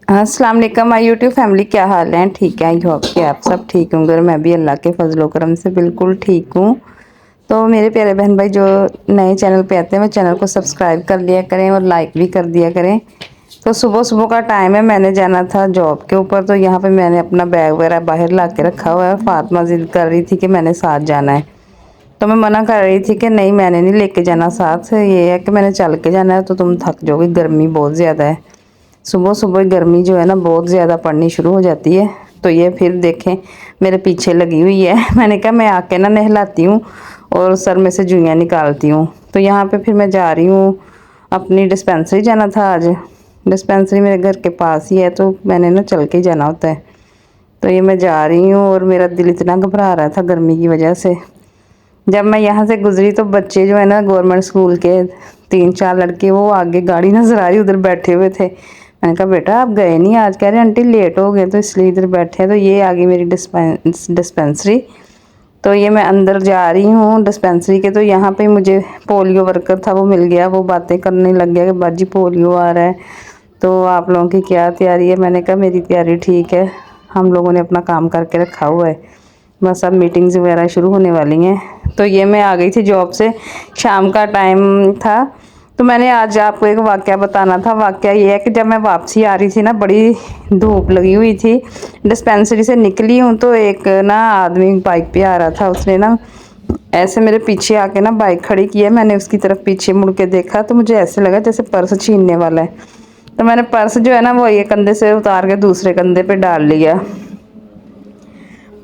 अस्सलाम वालेकुम my YouTube family, क्या हाल है? ठीक है, आई होप कि आप सब ठीक होंगे और मैं भी अल्लाह के फजलो करम से बिल्कुल ठीक हूँ। तो मेरे प्यारे बहन भाई जो नए चैनल पे आते हैं वो चैनल को सब्सक्राइब कर लिया करें और लाइक भी कर दिया करें। तो सुबह सुबह का टाइम है, मैंने जाना था जॉब के ऊपर, तो यहाँ पे मैंने अपना बैग वगैरह बाहर ला के रखा हुआ है। फातिमा जिद कर रही थी कि मैंने साथ जाना है, तो मैं मना कर रही थी कि नहीं मैंने नहीं लेके जाना साथ, ये है कि मैंने चल के जाना है तो तुम थक जाओगी, गर्मी बहुत ज़्यादा है। सुबह सुबह गर्मी जो है ना बहुत ज़्यादा पड़नी शुरू हो जाती है। तो ये फिर देखें मेरे पीछे लगी हुई है मैंने कहा मैं आके ना नहलाती हूँ और सर में से जुइयाँ निकालती हूँ। तो यहाँ पे फिर मैं जा रही हूँ, अपनी डिस्पेंसरी जाना था आज। डिस्पेंसरी मेरे घर के पास ही है तो मैंने ना चल के ही जाना होता है। तो ये मैं जा रही हूँ और मेरा दिल इतना घबरा रहा था गर्मी की वजह से। जब मैं यहाँ से गुजरी तो बच्चे जो है ना गवर्नमेंट स्कूल के 3-4 लड़के, वो आगे गाड़ी नजर आ रही उधर बैठे हुए थे। मैंने कहा बेटा आप गए नहीं आज? कह रहे आंटी लेट हो गए तो इसलिए इधर बैठे हैं। तो ये आ गई मेरी डिस्पेंसरी। तो ये मैं अंदर जा रही हूँ डिस्पेंसरी के। तो यहाँ पे मुझे पोलियो वर्कर था वो मिल गया, वो बातें करने लग गया कि बाजी पोलियो आ रहा है तो आप लोगों की क्या तैयारी है? मैंने कहा मेरी तैयारी ठीक है, हम लोगों ने अपना काम करके रखा हुआ है, बस अब मीटिंग्स वगैरह शुरू होने वाली हैं। तो ये मैं आ गई थी जॉब से, शाम का टाइम था। तो मैंने आज आपको एक वाक़या बताना था। वाक़या ये है कि जब मैं वापसी आ रही थी ना, बड़ी धूप लगी हुई थी, डिस्पेंसरी से निकली हूँ तो एक ना आदमी बाइक पे आ रहा था। उसने ना ऐसे मेरे पीछे आके ना बाइक खड़ी की है। मैंने उसकी तरफ पीछे मुड़ के देखा तो मुझे ऐसे लगा जैसे पर्स छीनने वाला है। तो मैंने पर्स जो है ना वो एक कंधे से उतार के दूसरे कंधे पे डाल लिया।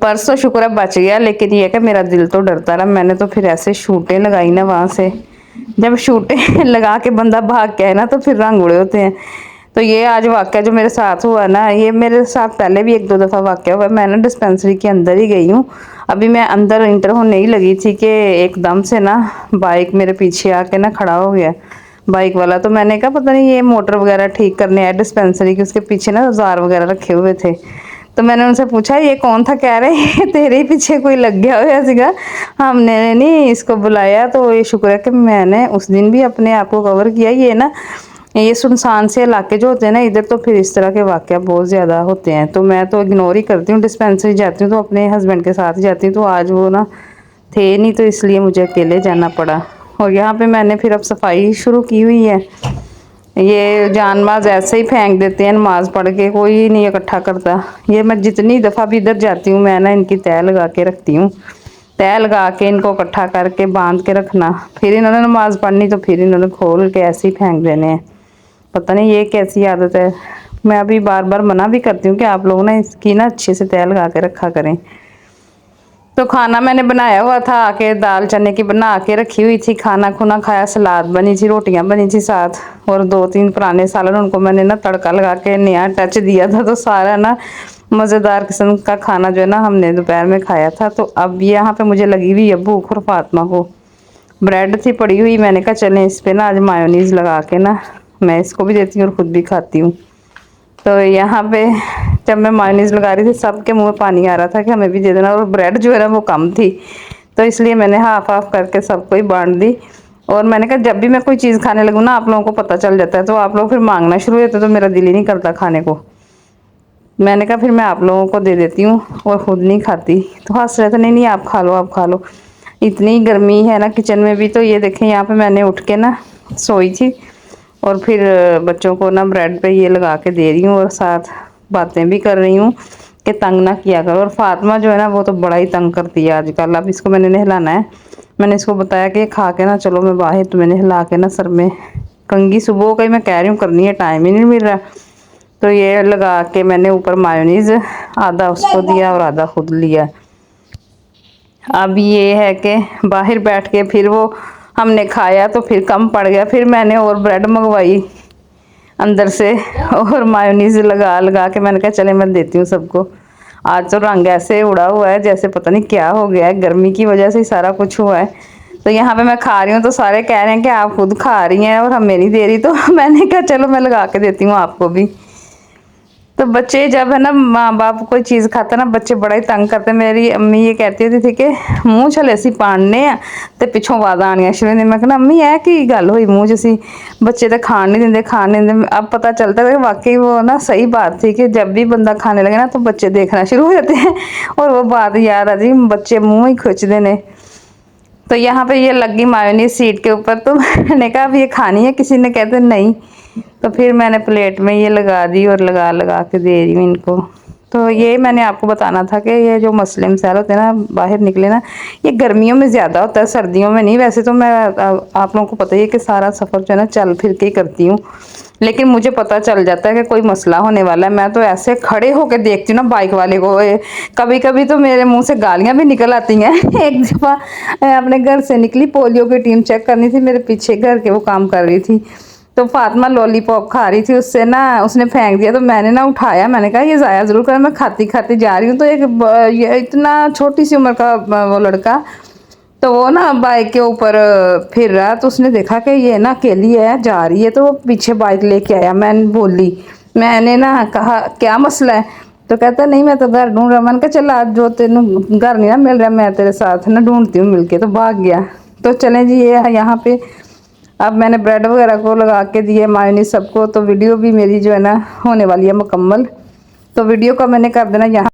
पर्स तो शुक्र है बच गया, लेकिन ये है कि मेरा दिल तो डरता रहा। मैंने तो फिर ऐसे शूटें लगाई ना वहाँ से। जब शूटें लगा के बंदा भाग के है ना तो फिर रंग उड़े होते हैं। तो ये आज वाक़या जो मेरे साथ हुआ ना, ये मेरे साथ पहले भी 1-2 दफ़ा वाक़या हुआ। मैं ना डिस्पेंसरी के अंदर ही गई हूँ, अभी मैं अंदर इंटर होने ही लगी थी कि एकदम से ना बाइक मेरे पीछे आके ना खड़ा हो गया बाइक वाला। तो मैंने कहा पता नहीं ये मोटर वगैरह ठीक करने आया डिस्पेंसरी की, उसके पीछे ना औजार वगैरह रखे हुए थे। तो मैंने उनसे पूछा ये कौन था? कह रहे ये तेरे ही पीछे कोई लग गया हुआ सीगा, हमने नहीं इसको बुलाया। तो ये शुक्र है कि मैंने उस दिन भी अपने आप को कवर किया। ये ना ये सुनसान से इलाके जो होते हैं ना इधर, तो फिर इस तरह के वाक़या बहुत ज़्यादा होते हैं। तो मैं तो इग्नोर ही करती हूँ। डिस्पेंसरी जाती हूँ तो अपने हस्बैंड के साथ ही जाती हूँ। तो आज वो ना थे नहीं तो इसलिए मुझे अकेले जाना पड़ा। और यहाँ पे मैंने फिर अब सफाई शुरू की हुई है। ये जानमाज ऐसे ही फेंक देते हैं, नमाज पढ़ के कोई नहीं इकट्ठा करता। ये मैं जितनी दफ़ा भी इधर जाती हूँ मैं ना इनकी तय लगा के रखती हूँ, तय लगा के इनको इकट्ठा करके बांध के रखना। फिर इन्होंने नमाज पढ़नी तो फिर इन्होंने खोल के ऐसे ही फेंक देने हैं। पता नहीं ये कैसी आदत है। मैं अभी बार बार मना भी करती हूँ कि आप लोग ना इसकी ना अच्छे से तय लगा के रखा करें। तो खाना मैंने बनाया हुआ था, आके दाल चने की बना के रखी हुई थी। खाना खुना खाया, सलाद बनी थी, रोटियां बनी थी साथ, और 2-3 पुराने सालन उनको मैंने ना तड़का लगा के नया टच दिया था। तो सारा ना मज़ेदार किस्म का खाना जो है ना हमने दोपहर में खाया था। तो अब यहाँ पे मुझे लगी हुई है भूख, और फातिमा को ब्रेड थी पड़ी हुई, मैंने कहा चलें इस पर ना आज मायोनीज़ लगा के ना मैं इसको भी देती हूँ और ख़ुद भी खाती हूँ। तो यहाँ पे जब मैं मायोनीज़ लगा रही थी सबके मुंह में पानी आ रहा था कि हमें भी दे देना। और ब्रेड जो है ना वो कम थी तो इसलिए मैंने हाफ हाफ करके सबको ही बांट दी। और मैंने कहा जब भी मैं कोई चीज़ खाने लगूँ ना आप लोगों को पता चल जाता है तो आप लोग फिर मांगना शुरू हो जाते हो, तो मेरा दिल ही नहीं करता खाने को। मैंने कहा फिर मैं आप लोगों को दे देती हूँ और ख़ुद नहीं खाती। तो हंस रहे थे, नहीं नहीं आप खा लो आप खा लो। इतनी गर्मी है ना किचन में भी। तो ये देखें यहाँ पे मैंने उठ के ना सोई थी और फिर बच्चों को ना ब्रेड पे ये लगा के दे रही हूँ और साथ बातें भी कर रही हूँ कि तंग ना किया करो। और फातिमा जो है ना वो तो बड़ा ही तंग करती है आजकल। अब इसको मैंने नहलाना है, मैंने इसको बताया कि खा के ना चलो मैं बाहर तुम्हें नहला के ना सर में कंघी सुबह का ही मैं कह रही हूँ करनी है, टाइम ही नहीं मिल रहा। तो ये लगा के मैंने ऊपर मायोनीज़ आधा उसको दिया और आधा खुद लिया। अब ये है कि बाहर बैठ के फिर वो हमने खाया तो फिर कम पड़ गया, फिर मैंने और ब्रेड मंगवाई अंदर से और मायोनीज़ लगा लगा के मैंने कहा चले मैं देती हूँ सबको। आज तो रंग ऐसे उड़ा हुआ है जैसे पता नहीं क्या हो गया है, गर्मी की वजह से ही सारा कुछ हुआ है। तो यहाँ पे मैं खा रही हूँ तो सारे कह रहे हैं कि आप खुद खा रही हैं और हमें नहीं दे रही। तो मैंने कहा चलो मैं लगा के देती हूँ आपको भी। तो बच्चे जब है ना माँ बाप कोई चीज़ खाते ना बच्चे बड़ा ही तंग करते। मेरी अम्मी ये कहती होती थी कि मूँह ਚ ਅਸੀਂ ਪਾਣਨੇ ਆ ਤੇ ਪਿੱਛੋਂ ਆਵਾਜ਼ਾਂ ਆਣੀਆਂ ਸ਼ੁਰੂ ਹੁੰਦੀਆਂ। मैं कहना अम्मी ਇਹ ਕੀ ਗੱਲ ਹੋਈ मूँह ਚ ਅਸੀਂ बच्चे तो खान नहीं देते खान नहीं देते। अब पता चलता है कि वाकई वो ना सही बात थी कि जब भी बंदा खाने लगे ना तो बच्चे देखना शुरू हो जाते हैं और वो बात याद आती बच्चे मुँह ही खुंचते ने। तो यहाँ पे ये लगी मायोनीज सीट के ऊपर तो मैंने कहा अब ये खानी है, किसी ने कहते नहीं। तो फिर मैंने प्लेट में ये लगा दी और लगा लगा के दे रही हूँ इनको। तो ये मैंने आपको बताना था कि ये जो मसले मसाइल होते हैं ना बाहर निकले ना, ये गर्मियों में ज़्यादा होता है, सर्दियों में नहीं। वैसे तो मैं आप लोगों को पता ही है कि सारा सफ़र जो है ना चल फिर के ही करती हूँ, लेकिन मुझे पता चल जाता है कि कोई मसला होने वाला है। मैं तो ऐसे खड़े होकर देखती हूँ ना बाइक वाले को, कभी कभी तो मेरे मुंह से गालियाँ भी निकल आती हैं। एक दफ़ा अपने घर से निकली, पोलियो की टीम चेक करनी थी, मेरे पीछे घर के वो काम कर रही थी, तो फातिमा लॉलीपॉप खा रही थी, उससे ना उसने फेंक दिया। तो मैंने ना उठाया, मैंने कहा ये ज़ाया ज़रूर कर, मैं खाती खाती जा रही हूँ। तो एक ये इतना छोटी सी उम्र का वो लड़का, तो वो ना बाइक के ऊपर फिर रहा, तो उसने देखा कि ये ना अकेली है जा रही है, तो वो पीछे बाइक लेके आया। मैंने ना कहा क्या मसला है, तो कहता नहीं मैं तो घर ढूंढ रहा। मैंने कहा चल आज जो तेन घर नहीं ना मिल रहा मैं तेरे साथ ना ढूंढती हूँ मिलके, तो भाग गया। तो चलें जी, ये यहाँ पे अब मैंने ब्रेड वगैरह को लगा के दिए मायोनीज सबको। तो वीडियो भी मेरी जो है ना होने वाली है मुकम्मल, तो वीडियो का मैंने कर देना यहाँ।